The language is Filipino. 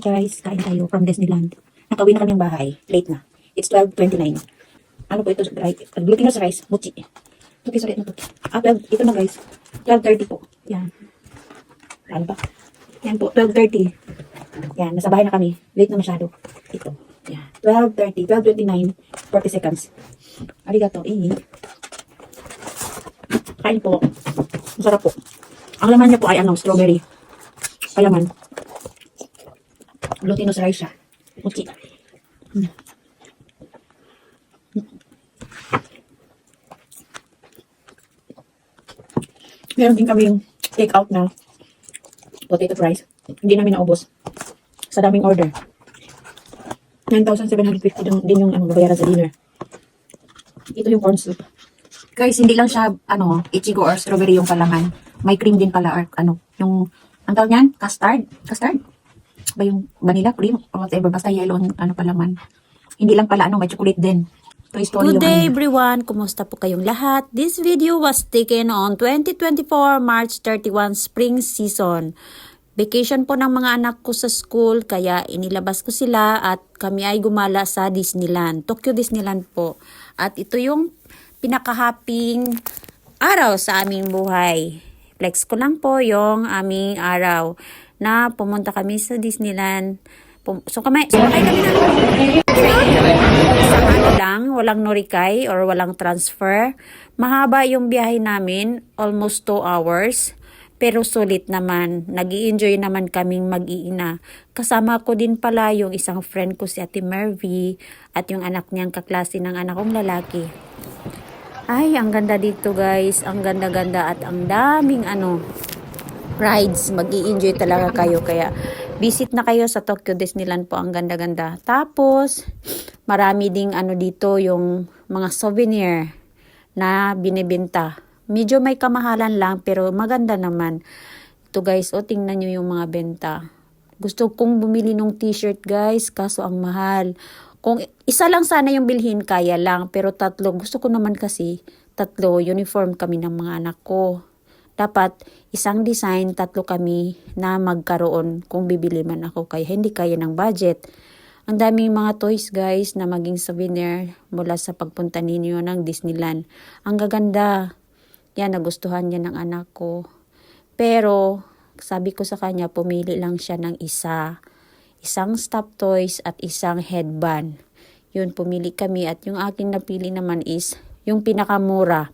guys, kain tayo from Disneyland. Nakauwi na kami ng bahay. Late na. It's 12:29. Ano po ito? Glutinous rice. Mochi. Okay, sorry. Ano to? 12. Ito na guys. 12:30 po. Yan. Ano ba? Yan po. 12:30. Yan. Nasa bahay na kami. Late na masyado. Ito. Yan. 12:30. 12:29. 40 seconds. Arigato. Kain po. Masarap po. Ang laman niya po ay strawberry. Palaman. Glutinous rice siya. Mochi. Meron din kaming take out na potato fries. Hindi namin naubos. Sa daming order. 9,750 din yung babayaran sa dinner. Ito yung corn soup. Guys, hindi lang siya ichigo or strawberry yung palaman. May cream din pala or yung ang tawag niyan? Custard? Custard? Ba yung vanilla cream or whatever, basta yellow palaman. Hindi lang pala may chocolate din. Good day everyone! Kumusta po kayong lahat? This video was taken on 2024 March 31 Spring Season. Vacation po ng mga anak ko sa school kaya inilabas ko sila at kami ay gumala sa Disneyland. Tokyo Disneyland po. At ito yung pinaka-happing araw sa aming buhay. Flex ko lang po yung aming araw na pumunta kami sa Disneyland. Sumakay kami ng train. Isang lang, walang norikay or walang transfer. Mahaba yung biyahe namin, almost 2 hours. Pero sulit naman, nag-i-enjoy naman kaming mag-iina. Kasama ko din pala yung isang friend ko si Ate Mervy at yung anak niyang kaklase ng anak kong lalaki. Ay, ang ganda dito guys. Ang ganda-ganda at ang daming rides. Mag-i-enjoy talaga kayo. Kaya visit na kayo sa Tokyo Disneyland po. Ang ganda-ganda. Tapos, marami ding dito yung mga souvenir na binibenta. Medyo may kamahalan lang pero maganda naman. Ito guys, tingnan nyo yung mga benta. Gusto kong bumili ng t-shirt guys, kaso ang mahal. Kung isa lang sana yung bilhin, kaya lang. Pero 3, gusto ko naman kasi 3, uniform kami ng mga anak ko. Dapat isang design, 3 kami na magkaroon kung bibili man ako. Kaya hindi kaya ng budget. Ang daming mga toys guys na maging souvenir mula sa pagpunta ninyo ng Disneyland. Ang gaganda. Yan, nagustuhan niya ng anak ko. Pero, sabi ko sa kanya, pumili lang siya ng isang stuffed toys at isang headband. Yun, pumili kami at yung aking napili naman is yung pinakamura.